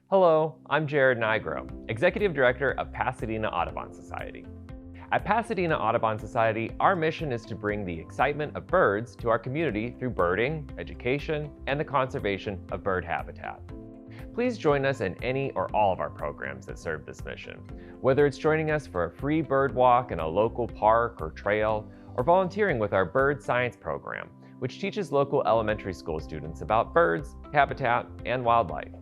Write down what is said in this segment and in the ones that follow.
Hello, I'm Jared Nigro, Executive Director of Pasadena Audubon Society. At Pasadena Audubon Society, our mission is to bring the excitement of birds to our community through birding, education, and the conservation of bird habitat. Please join us in any or all of our programs that serve this mission, whether it's joining us for a free bird walk in a local park or trail, or volunteering with our bird science program, which teaches local elementary school students about birds, habitat, and wildlife.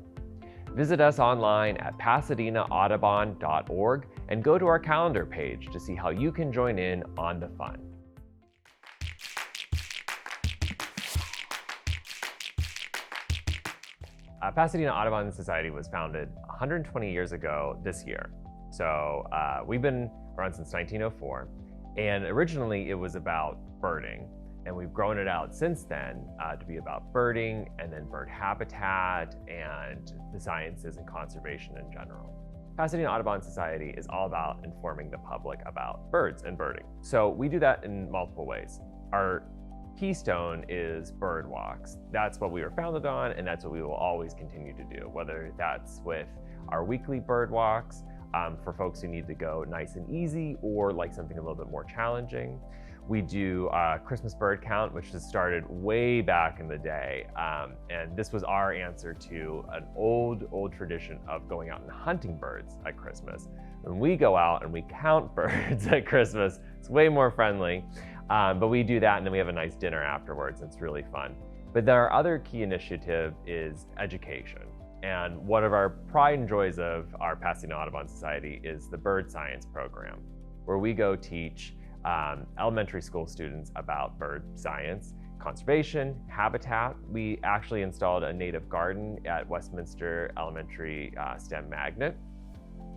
Visit us online at pasadenaaudubon.org and go to our calendar page to see how you can join in on the fun. Pasadena Audubon Society was founded 120 years ago this year. So we've been around since 1904, and originally it was about birding. And we've grown it out since then to be about birding and then bird habitat and the sciences and conservation in general. Pasadena Audubon Society is all about informing the public about birds and birding. So we do that in multiple ways. Our keystone is bird walks. That's what we were founded on, and that's what we will always continue to do, whether that's with our weekly bird walks for folks who need to go nice and easy or like something a little bit more challenging. We do a Christmas bird count, which has started way back in the day. And this was our answer to an old tradition of going out and hunting birds at Christmas. When we go out and we count birds at Christmas, it's way more friendly. But we do that, and then we have a nice dinner afterwards. It's really fun. But then our other key initiative is education. And one of our pride and joys of our Pasadena Audubon Society is the bird science program, where we go teach elementary school students about bird science, conservation, habitat. We actually installed a native garden at Westminster Elementary STEM Magnet.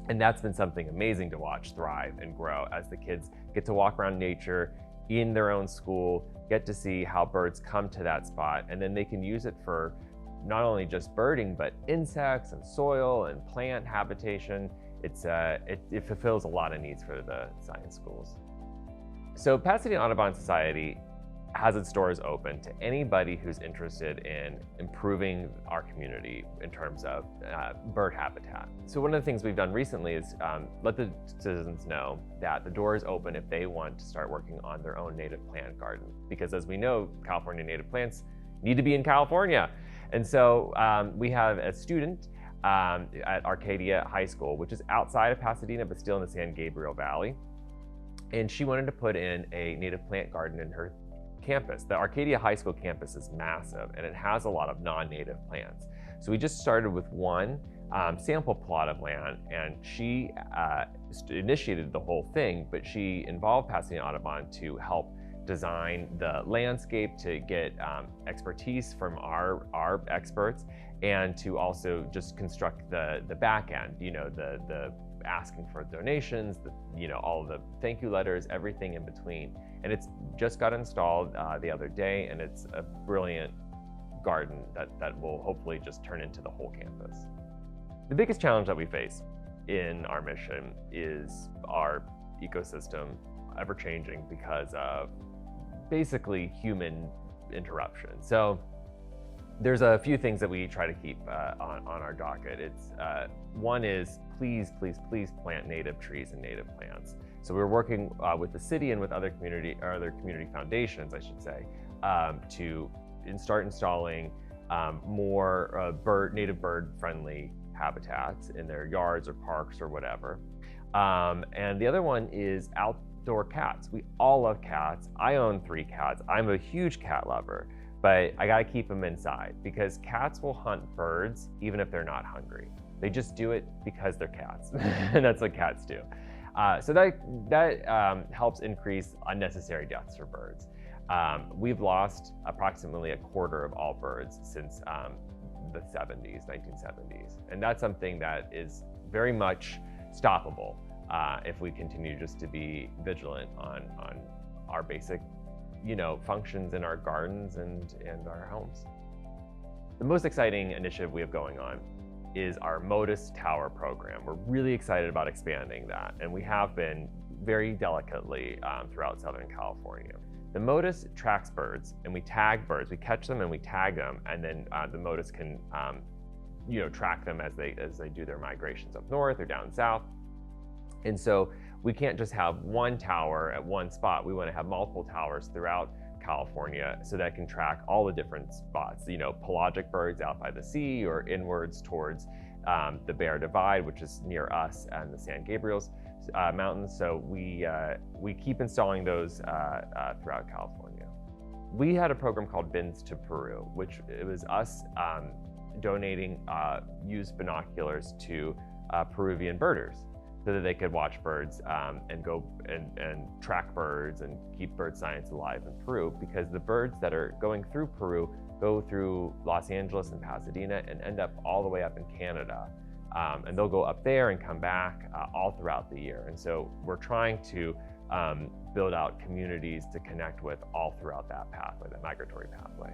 And that's been something amazing to watch thrive and grow as the kids get to walk around nature in their own school, get to see how birds come to that spot, and then they can use it for not only just birding, but insects and soil and plant habitation. It fulfills a lot of needs for the science schools. So Pasadena Audubon Society has its doors open to anybody who's interested in improving our community in terms of bird habitat. So one of the things we've done recently is let the citizens know that the door is open if they want to start working on their own native plant garden. Because as we know, California native plants need to be in California. And so we have a student at Arcadia High School, which is outside of Pasadena, but still in the San Gabriel Valley. And she wanted to put in a native plant garden in her campus. The Arcadia High School campus is massive, and it has a lot of non-native plants. So we just started with one sample plot of land, and she initiated the whole thing, but she involved Pasadena Audubon to help design the landscape, to get expertise from our experts, and to also just construct the back end, the asking for donations, all of the thank you letters, everything in between. And it's just got installed the other day, and it's a brilliant garden that will hopefully just turn into the whole campus. The biggest challenge that we face in our mission is our ecosystem ever-changing because of basically human interruption. So there's a few things that we try to keep on our docket. It's one is please plant native trees and native plants. So we're working with the city and with other community foundations, I should say, to start installing more native bird-friendly habitats in their yards or parks or whatever. And the other one is outdoor cats. We all love cats. I own 3 cats. I'm a huge cat lover. But I gotta keep them inside because cats will hunt birds even if they're not hungry. They just do it because they're cats, and that's what cats do. So that helps increase unnecessary deaths for birds. We've lost approximately a quarter of all birds since the 1970s. And that's something that is very much stoppable if we continue just to be vigilant on our basic functions in our gardens and our homes. The most exciting initiative we have going on is our Modus Tower program. We're really excited about expanding that, and we have been very delicately throughout Southern California. The Modus tracks birds, and we tag birds. We catch them and we tag them, and then the Modus can track them as they do their migrations up north or down south. And so we can't just have one tower at one spot. We want to have multiple towers throughout California so that can track all the different spots, pelagic birds out by the sea or inwards towards the Bear Divide, which is near us, and the San Gabriel's mountains. So we keep installing those throughout California. We had a program called Bins to Peru, which it was us donating used binoculars to Peruvian birders, so that they could watch birds and go and track birds and keep bird science alive in Peru, because the birds that are going through Peru go through Los Angeles and Pasadena and end up all the way up in Canada. And they'll go up there and come back all throughout the year. And so we're trying to build out communities to connect with all throughout that pathway, that migratory pathway.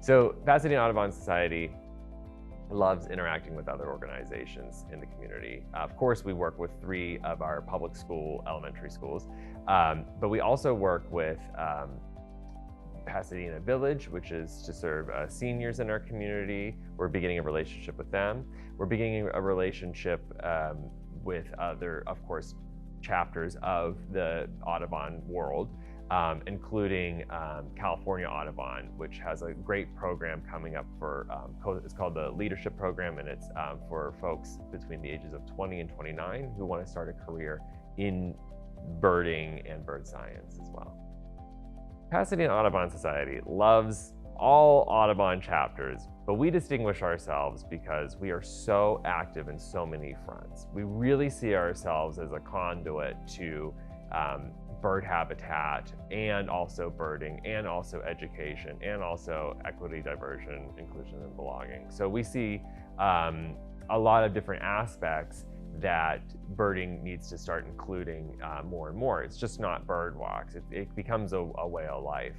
So Pasadena Audubon Society loves interacting with other organizations in the community. Of course, we work with 3 of our public school elementary schools, but we also work with Pasadena Village, which is to serve seniors in our community. We're beginning a relationship with them. We're beginning a relationship with other, of course, chapters of the Audubon world, including California Audubon, which has a great program coming up for, it's called the Leadership Program, and it's for folks between the ages of 20 and 29 who want to start a career in birding and bird science as well. Pasadena Audubon Society loves all Audubon chapters, but we distinguish ourselves because we are so active in so many fronts. We really see ourselves as a conduit to bird habitat, and also birding, and also education, and also equity, diversion, inclusion, and belonging. So we see a lot of different aspects that birding needs to start including more and more. It's just not bird walks. It becomes a way of life,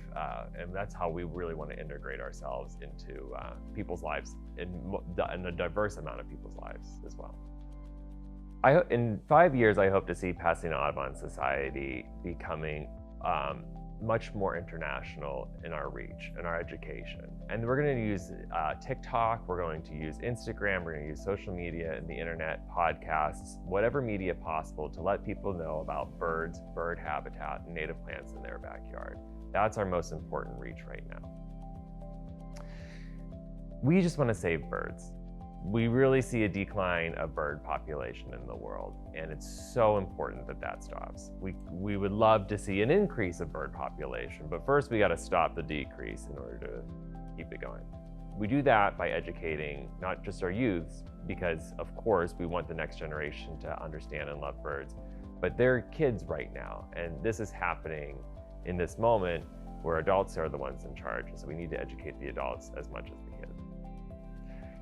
and that's how we really want to integrate ourselves into people's lives, and a diverse amount of people's lives as well. In 5 years, I hope to see Pasadena Audubon Society becoming much more international in our reach and our education. And we're going to use TikTok, we're going to use Instagram, we're going to use social media and the internet, podcasts, whatever media possible to let people know about birds, bird habitat, and native plants in their backyard. That's our most important reach right now. We just want to save birds. We really see a decline of bird population in the world, and it's so important that that stops. We would love to see an increase of bird population, but first we got to stop the decrease in order to keep it going. We do that by educating not just our youths, because of course we want the next generation to understand and love birds, but they're kids right now, and this is happening in this moment where adults are the ones in charge, so we need to educate the adults as much as the kids.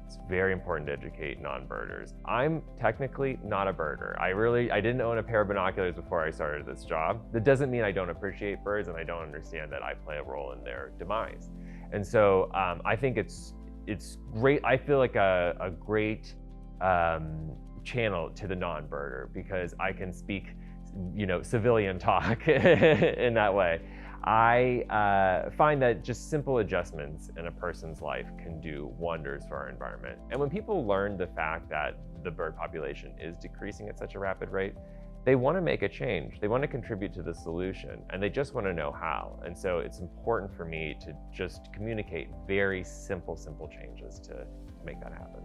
It's very important to educate non-birders. I'm technically not a birder. I didn't own a pair of binoculars before I started this job. That doesn't mean I don't appreciate birds and I don't understand that I play a role in their demise. And so I think it's great. I feel like a great channel to the non-birder, because I can speak, civilian talk in that way. I find that just simple adjustments in a person's life can do wonders for our environment. And when people learn the fact that the bird population is decreasing at such a rapid rate, they want to make a change. They want to contribute to the solution, and they just want to know how. And so it's important for me to just communicate very simple changes to make that happen.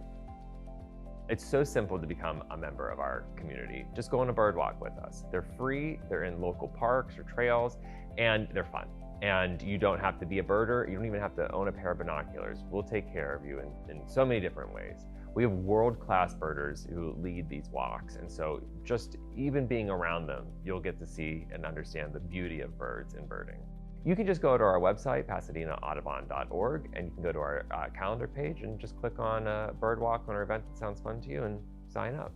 It's so simple to become a member of our community. Just go on a bird walk with us. They're free, they're in local parks or trails, and they're fun. And you don't have to be a birder, you don't even have to own a pair of binoculars. We'll take care of you in so many different ways. We have world-class birders who lead these walks, and so just even being around them, you'll get to see and understand the beauty of birds and birding. You can just go to our website, pasadenaaudubon.org, and you can go to our calendar page and just click on bird walk on our event that sounds fun to you and sign up.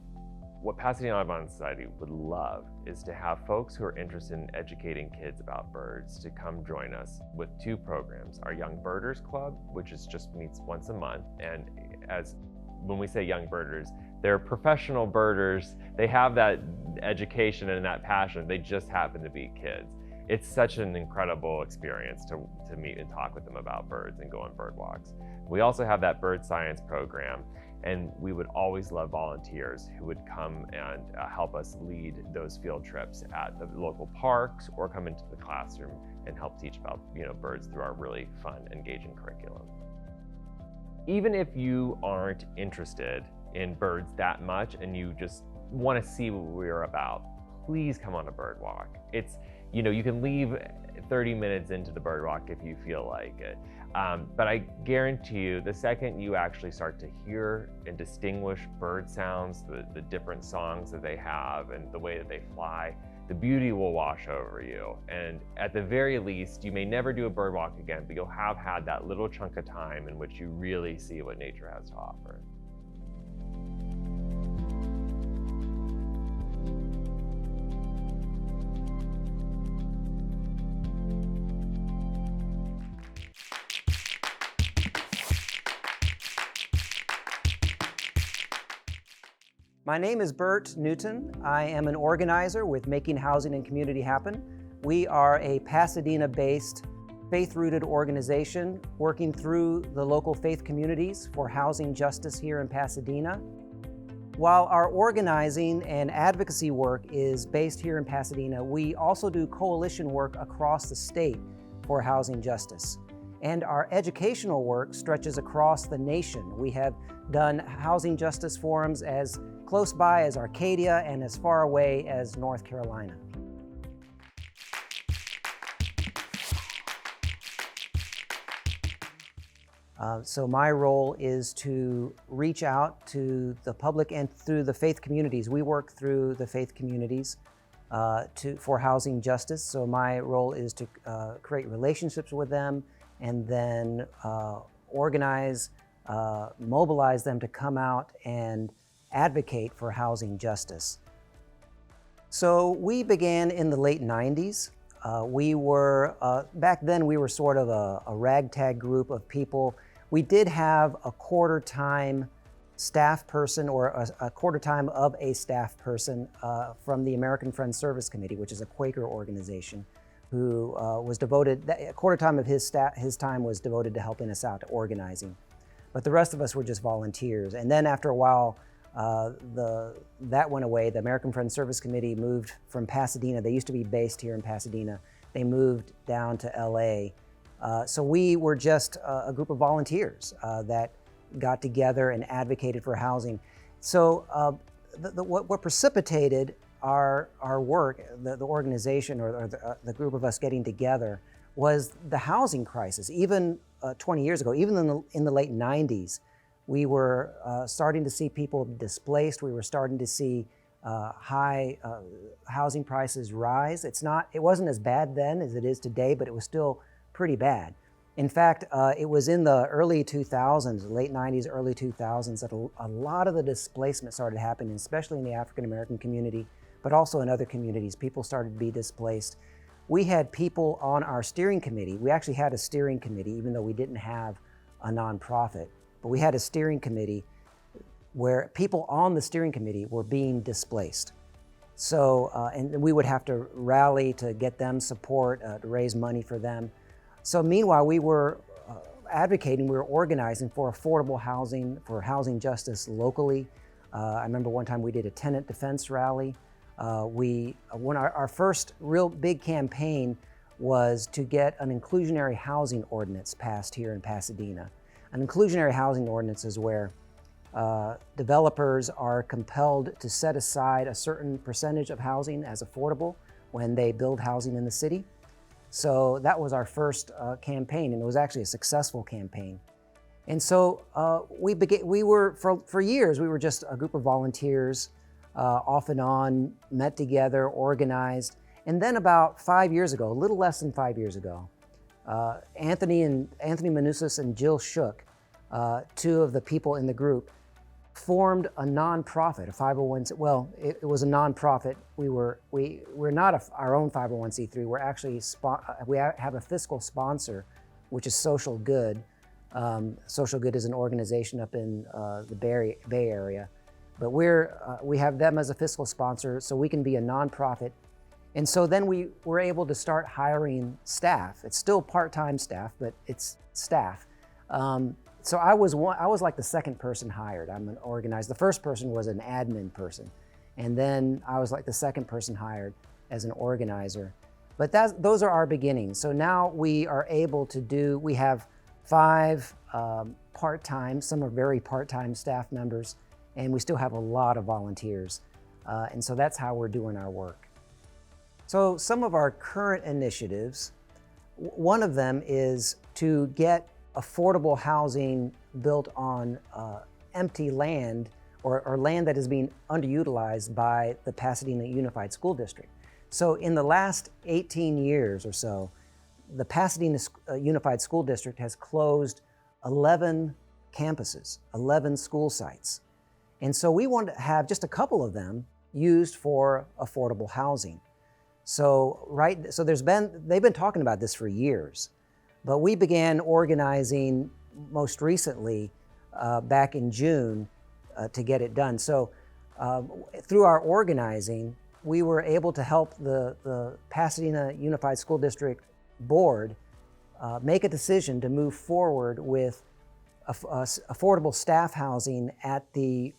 What Pasadena Audubon Society would love is to have folks who are interested in educating kids about birds to come join us with 2 programs. Our Young Birders Club, which just meets once a month, and when we say young birders, they're professional birders. They have that education and that passion. They just happen to be kids. it's such an incredible experience to meet and talk with them about birds and go on bird walks. We also have that bird science program, and we would always love volunteers who would come and help us lead those field trips at the local parks or come into the classroom and help teach about birds through our really fun, engaging curriculum. Even if you aren't interested in birds that much and you just want to see what we're about, please come on a bird walk. You can leave 30 minutes into the bird walk if you feel like it. But I guarantee you, the second you actually start to hear and distinguish bird sounds, the different songs that they have and the way that they fly, the beauty will wash over you. And at the very least, you may never do a bird walk again, but you'll have had that little chunk of time in which you really see what nature has to offer. My name is Bert Newton. I am an organizer with Making Housing and Community Happen. We are a Pasadena-based, faith-rooted organization working through the local faith communities for housing justice here in Pasadena. While our organizing and advocacy work is based here in Pasadena, we also do coalition work across the state for housing justice. And our educational work stretches across the nation. We have done housing justice forums as close by as Arcadia and as far away as North Carolina. So my role is to reach out to the public and through the faith communities. We work through the faith communities for housing justice. So my role is to create relationships with them and then organize, mobilize them to come out and advocate for housing justice. So we began in the late 90s. Back then we were sort of a ragtag group of people. We did have a quarter-time staff person or a quarter-time of a staff person from the American Friends Service Committee, which is a Quaker organization, who was devoted, a quarter time of his time was devoted to helping us out, to organizing. But the rest of us were just volunteers. And then after a while, that went away. The American Friends Service Committee moved from Pasadena. They used to be based here in Pasadena. They moved down to LA. So we were just a group of volunteers that got together and advocated for housing. So what precipitated our work, the organization or the group of us getting together, was the housing crisis. Even 20 years ago, even in the late 90s, we were starting to see people displaced. We were starting to see high housing prices rise. It wasn't as bad then as it is today, but it was still pretty bad. In fact, it was in the early 2000s, late 90s, early 2000s, that a lot of the displacement started happening, especially in the African American community, but also in other communities. People started to be displaced. We had people on our steering committee. We actually had a steering committee, even though we didn't have a nonprofit. But we had a steering committee where people on the steering committee were being displaced. So, and we would have to rally to get them support, to raise money for them. So meanwhile, we were advocating, we were organizing for affordable housing, for housing justice locally. I remember one time we did a tenant defense rally. Our first real big campaign was to get an inclusionary housing ordinance passed here in Pasadena. An inclusionary housing ordinance is where developers are compelled to set aside a certain percentage of housing as affordable when they build housing in the city. So that was our first campaign, and it was actually a successful campaign. And so for years, we were just a group of volunteers, off and on, met together, organized. And then about 5 years ago, a little less than 5 years ago, Anthony Manousis and Jill Shook, two of the people in the group, formed a nonprofit, a 501c. Well, it was a nonprofit. We're not our own 501c3. We're actually we have a fiscal sponsor, which is Social Good. Social Good is an organization up in the Bay Area, but we have them as a fiscal sponsor, so we can be a nonprofit And so then we were able to start hiring staff. It's still part-time staff, but it's staff. So I was like the second person hired. I'm an organizer. The first person was an admin person. And then I was like the second person hired as an organizer. But those are our beginnings. So now we are able to we have 5 part-time, some are very part-time staff members, and we still have a lot of volunteers. And so that's how we're doing our work. So some of our current initiatives, one of them is to get affordable housing built on empty land or land that is being underutilized by the Pasadena Unified School District. So in the last 18 years or so, the Pasadena Unified School District has closed 11 campuses, 11 school sites. And so we want to have just a couple of them used for affordable housing. So they've been talking about this for years, but we began organizing most recently back in June to get it done. So through our organizing, we were able to help the Pasadena Unified School District Board make a decision to move forward with affordable staff housing at the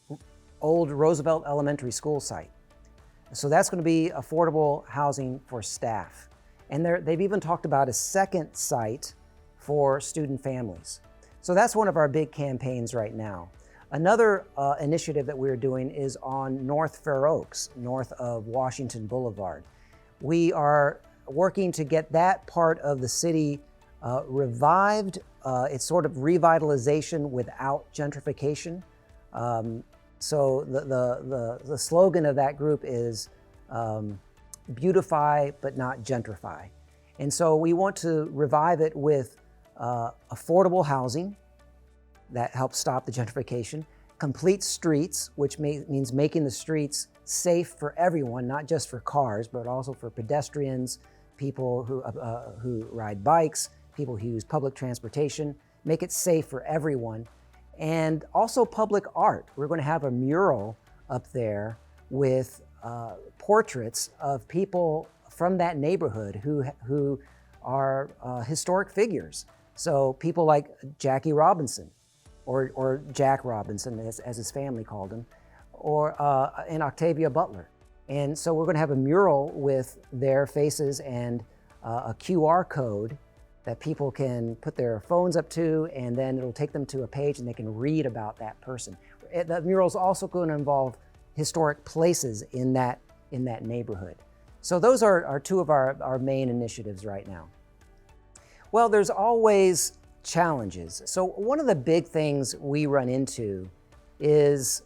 old Roosevelt Elementary School site. So that's going to be affordable housing for staff. And they've even talked about a second site for student families. So that's one of our big campaigns right now. Another initiative that we're doing is on North Fair Oaks, north of Washington Boulevard. We are working to get that part of the city revived. It's sort of revitalization without gentrification. So the slogan of that group is beautify but not gentrify. And so we want to revive it with affordable housing that helps stop the gentrification, complete streets, which means making the streets safe for everyone, not just for cars, but also for pedestrians, people who ride bikes, people who use public transportation, make it safe for everyone. And also public art. We're going to have a mural up there with portraits of people from that neighborhood who are historic figures. So people like Jackie Robinson, or Jack Robinson, as his family called him, and Octavia Butler. And so we're going to have a mural with their faces and a QR code that people can put their phones up to, and then it'll take them to a page and they can read about that person. The mural is also going to involve historic places in that neighborhood. So those are 2 of our main initiatives right now. Well, there's always challenges. So one of the big things we run into is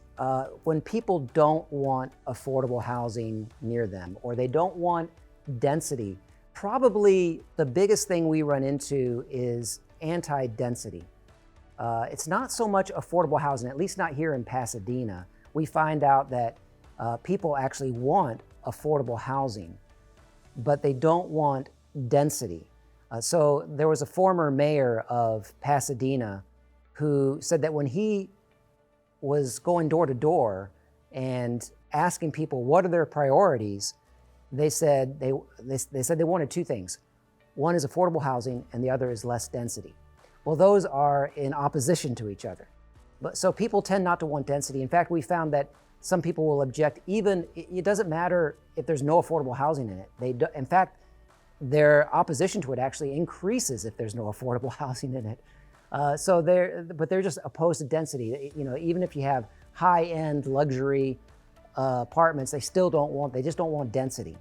when people don't want affordable housing near them, or they don't want density. Probably the biggest thing we run into is anti-density. It's not so much affordable housing, at least not here in Pasadena. We find out that people actually want affordable housing, but they don't want density. So there was a former mayor of Pasadena who said that when he was going door to door and asking people what are their priorities, they said they wanted 2 things. One is affordable housing, and the other is less density. Well, those are in opposition to each other. So people tend not to want density. In fact, we found that some people will object. Even it doesn't matter if there's no affordable housing in it. In fact, their opposition to it actually increases if there's no affordable housing in it. But they're just opposed to density. Even if you have high-end luxury apartments, they just don't want density.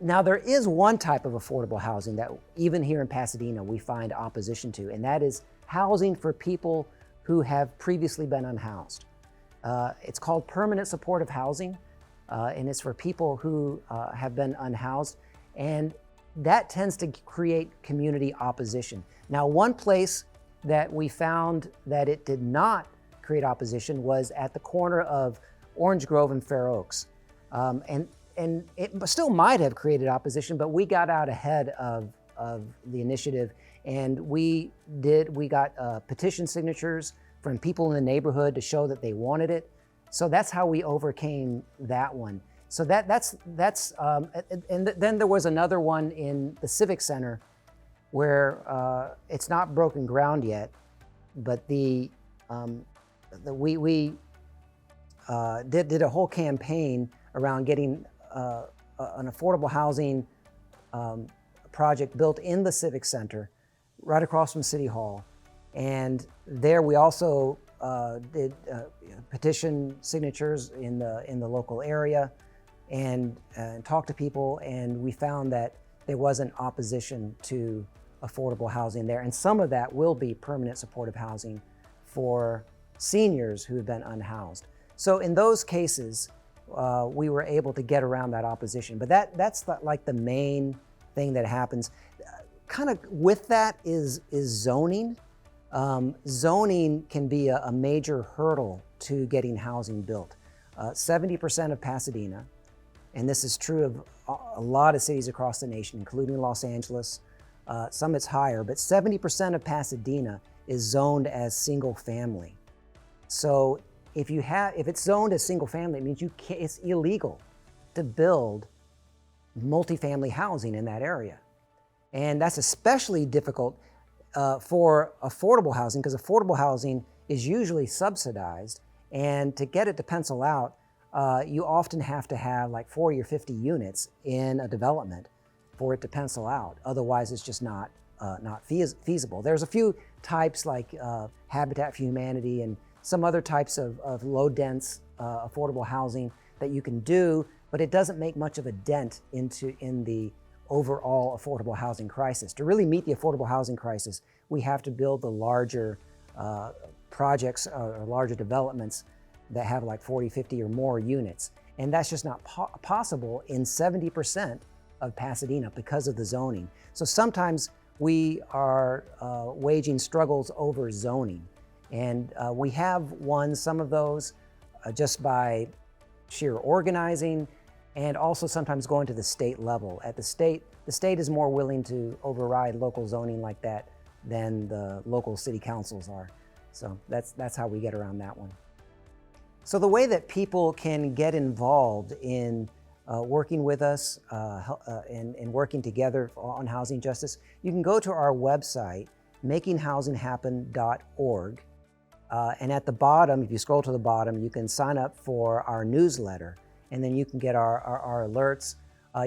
Now there is one type of affordable housing that even here in Pasadena we find opposition to, and that is housing for people who have previously been unhoused. It's called permanent supportive housing, and it's for people who have been unhoused, and that tends to create community opposition. Now, one place that we found that it did not create opposition was at the corner of Orange Grove and Fair Oaks. And it still might have created opposition, but we got out ahead of the initiative, and we got petition signatures from people in the neighborhood to show that they wanted it. So that's how we overcame that one. So and then there was another one in the Civic Center where it's not broken ground yet, but we did a whole campaign around getting an affordable housing project built in the Civic Center, right across from City Hall. And there we also did petition signatures in the local area and talked to people, and we found that there wasn't opposition to affordable housing there. And some of that will be permanent supportive housing for seniors who have been unhoused. So in those cases, we were able to get around that opposition. But that's like the main thing that happens. Kind of with that is zoning. Zoning can be a major hurdle to getting housing built. 70% of Pasadena, and this is true of a lot of cities across the nation, including Los Angeles, some it's higher, but 70% of Pasadena is zoned as single family. So if it's zoned as single family, it means it's illegal to build multifamily housing in that area. And that's especially difficult for affordable housing, because affordable housing is usually subsidized, and to get it to pencil out, you often have to have like 40 or 50 units in a development for it to pencil out. Otherwise, it's just not feasible. There's a few types like Habitat for Humanity and some other types of low-dense affordable housing that you can do, but it doesn't make much of a dent in the overall affordable housing crisis. To really meet the affordable housing crisis, we have to build the larger projects or larger developments that have like 40, 50 or more units. And that's just not possible in 70% of Pasadena because of the zoning. So sometimes we are waging struggles over zoning. And we have won some of those just by sheer organizing, and also sometimes going to the state level. At the state is more willing to override local zoning like that than the local city councils are. So that's how we get around that one. So the way that people can get involved in working with us and working together on housing justice, you can go to our website, makinghousinghappen.org. And at the bottom, if you scroll to the bottom, you can sign up for our newsletter, and then you can get our alerts.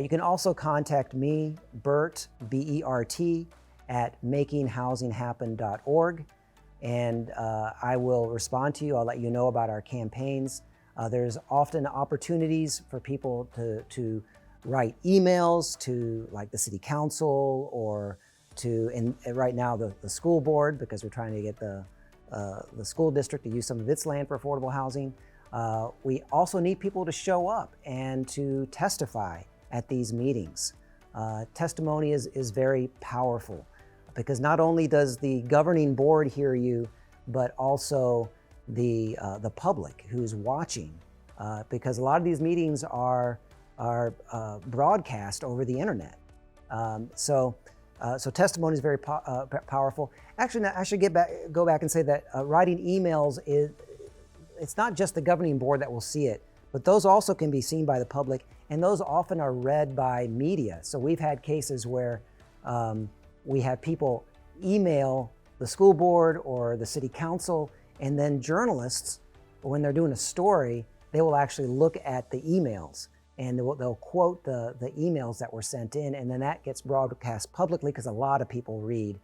You can also contact me, Bert, B-E-R-T, at makinghousinghappen.org, and I will respond to you. I'll let you know about our campaigns. There's often opportunities for people to write emails to like the city council or and right now the school board, because we're trying to get the school district to use some of its land for affordable housing. We also need people to show up and to testify at these meetings. Testimony is very powerful, because not only does the governing board hear you, but also the public who's watching, because a lot of these meetings are broadcast over the internet. So testimony is very powerful. Actually, I should go back and say that writing emails it's not just the governing board that will see it, but those also can be seen by the public, and those often are read by media. So we've had cases where we have people email the school board or the city council, and then journalists, when they're doing a story, they will actually look at the emails, and they'll quote the emails that were sent in, and then that gets broadcast publicly, because a lot of people read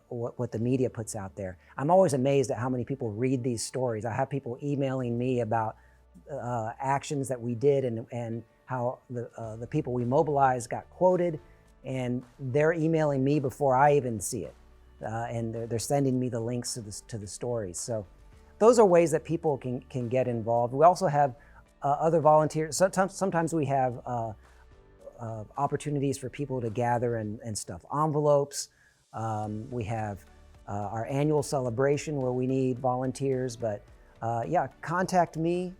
what the media puts out there. I'm always amazed at how many people read these stories. I have people emailing me about actions that we did and how the people we mobilized got quoted, and they're emailing me before I even see it, and they're sending me the links to the stories. So those are ways that people can get involved. We also have other volunteers. Sometimes we have opportunities for people to gather and stuff envelopes. We have our annual celebration where we need volunteers, but yeah, contact me,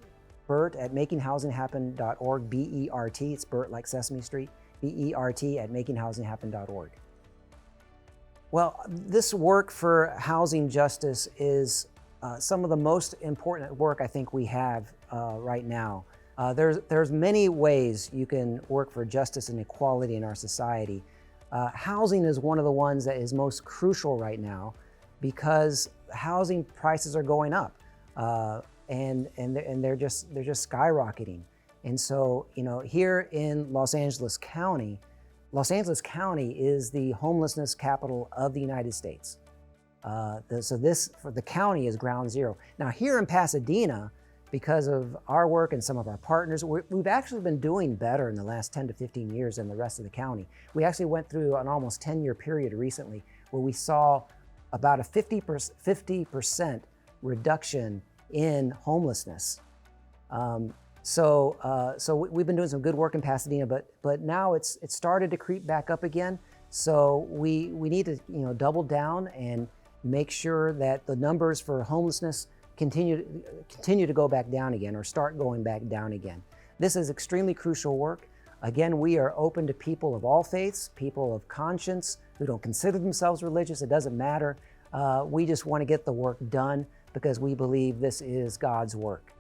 Bert, at makinghousinghappen.org, B-E-R-T, it's Bert like Sesame Street, B-E-R-T at makinghousinghappen.org. Well, this work for housing justice is some of the most important work I think we have right now. There's many ways you can work for justice and equality in our society. Housing is one of the ones that is most crucial right now because housing prices are going up, and they're just skyrocketing. And so, here in Los Angeles County is the homelessness capital of the United States. So this, for the county, is ground zero. Now here in Pasadena, because of our work and some of our partners, we've actually been doing better in the last 10 to 15 years than the rest of the county. We actually went through an almost 10-year period recently where we saw about a 50% reduction in homelessness. So we've been doing some good work in Pasadena, but now it's started to creep back up again. So we need to double down and make sure that the numbers for homelessness continue to go back down again, or start going back down again. This is extremely crucial work. Again, we are open to people of all faiths, people of conscience who don't consider themselves religious. It doesn't matter. We just want to get the work done because we believe this is God's work.